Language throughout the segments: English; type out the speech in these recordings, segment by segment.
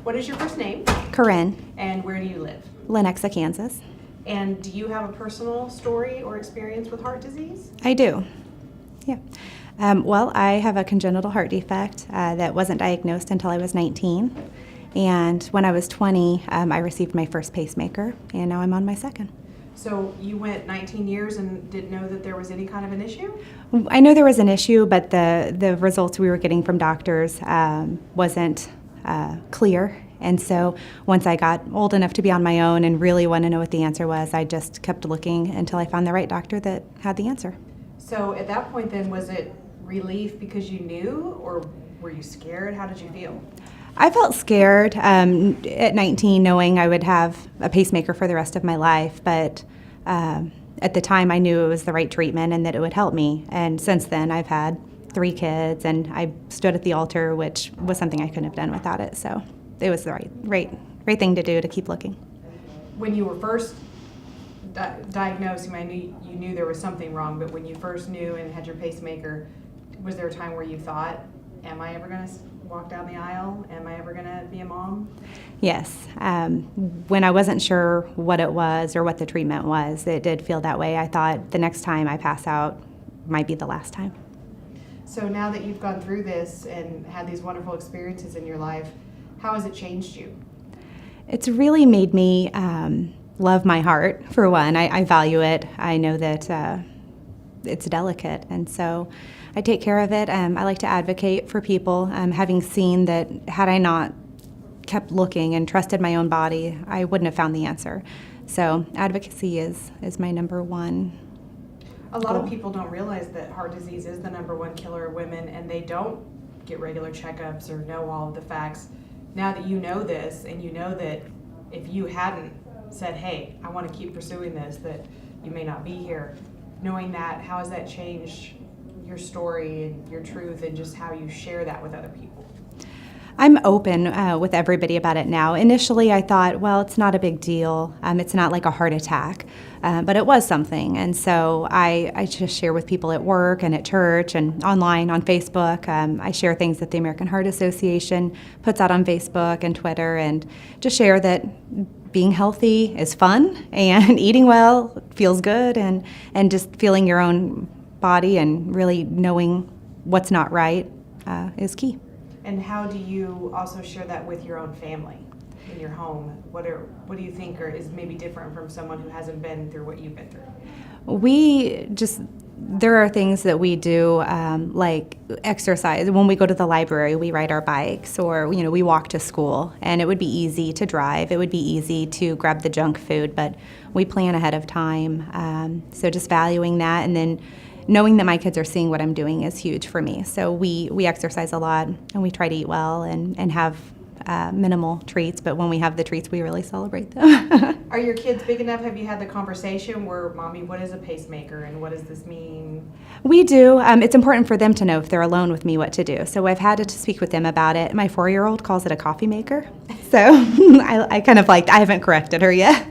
What is your first name? Korinne, And where do you live? Lenexa, Kansas. And do you have a personal story or experience with heart disease? I do. Yeah. Well, I have a congenital heart defect that wasn't diagnosed until I was 19. And when I was 20, I received my first pacemaker, and now I'm on my second. So you went 19 years and didn't know that there was any kind of an issue? I know there was an issue, but the results we were getting from doctors wasn't clear. And so once I got old enough to be on my own and really want to know what the answer was, I just kept looking until I found the right doctor that had the answer. So at that point then, was it relief because you knew, or were you scared? How did you feel? I felt scared at 19, knowing I would have a pacemaker for the rest of my life, but at the time I knew it was the right treatment and that it would help me. And since then I've had 3 kids, and I stood at the altar, which was something I couldn't have done without it. So it was the right thing to do, to keep looking. When you were first diagnosed, I mean, you knew there was something wrong, but when you first knew and had your pacemaker, was there a time where you thought, am I ever going to walk down the aisle? Am I ever going to be a mom? Yes. When I wasn't sure what it was or what the treatment was, it did feel that way. I thought the next time I pass out might be the last time. So now that you've gone through this and had these wonderful experiences in your life, how has it changed you? It's really made me love my heart, for one. I value it. I know that it's delicate, and so I take care of it. I like to advocate for people, having seen that had I not kept looking and trusted my own body, I wouldn't have found the answer. So advocacy is my number one. A lot of people don't realize that heart disease is the number 1 killer of women, and they don't get regular checkups or know all of the facts. Now that you know this, and you know that if you hadn't said, hey, I want to keep pursuing this, that you may not be here, knowing that, how has that changed your story and your truth and just how you share that with other people? I'm open with everybody about it now. Initially, I thought, well, it's not a big deal. It's not like a heart attack, but it was something. And so I just share with people at work and at church and online on Facebook. I share things that the American Heart Association puts out on Facebook and Twitter, and just share that being healthy is fun, and eating well feels good, and just feeling your own body and really knowing what's not right is key. And how do you also share that with your own family in your home? What do you think is maybe different from someone who hasn't been through what you've been through? There are things that we do, like exercise. When we go to the library, we ride our bikes, or we walk to school. And it would be easy to drive. It would be easy to grab the junk food, but we plan ahead of time. So just valuing that, and then knowing that my kids are seeing what I'm doing is huge for me. So we exercise a lot, and we try to eat well and have minimal treats, but when we have the treats, we really celebrate them. Are your kids big enough? Have you had the conversation where, Mommy, what is a pacemaker and what does this mean? We do. It's important for them to know, if they're alone with me, what to do. So I've had to speak with them about it. My 4-year-old calls it a coffee maker. So I kind of I haven't corrected her yet.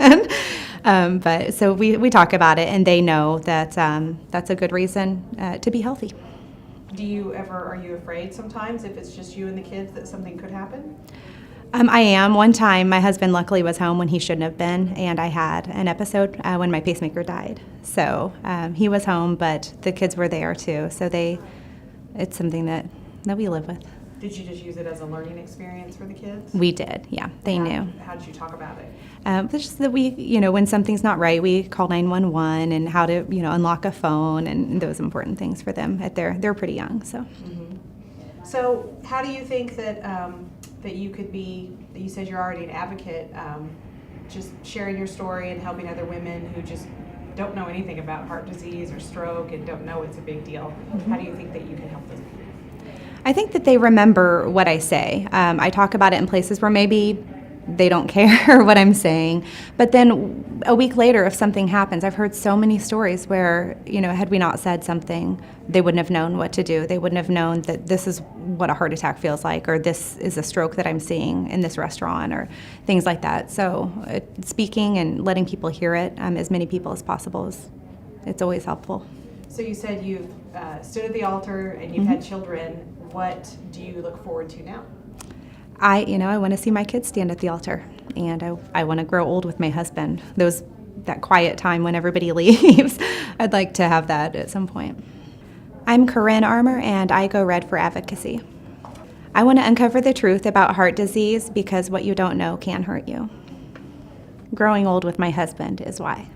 But so we talk about it, and they know that that's a good reason to be healthy. Are you afraid sometimes, if it's just you and the kids, that something could happen? I am. One time, my husband luckily was home when he shouldn't have been, and I had an episode when my pacemaker died. So he was home, but the kids were there too. So it's something that we live with. Did you just use it as a learning experience for the kids? We did, yeah. They knew. How did you talk about it? Just that when something's not right, we call 911, and how to, unlock a phone, and those important things for them. They're pretty young, so. Mm-hmm. So how do you think that you could be, that you said you're already an advocate, just sharing your story and helping other women who just don't know anything about heart disease or stroke and don't know it's a big deal. Mm-hmm. How do you think that you can help those people? I think that they remember what I say. I talk about it in places where maybe they don't care what I'm saying. But then a week later, if something happens, I've heard so many stories where, had we not said something, they wouldn't have known what to do. They wouldn't have known that this is what a heart attack feels like, or this is a stroke that I'm seeing in this restaurant, or things like that. So speaking and letting people hear it, as many people as possible, it's always helpful. So you said you've stood at the altar and you've had children. What do you look forward to now? I want to see my kids stand at the altar, and I want to grow old with my husband. That quiet time when everybody leaves, I'd like to have that at some point. I'm Korinne Armour, and I go red for advocacy. I want to uncover the truth about heart disease because what you don't know can hurt you. Growing old with my husband is why.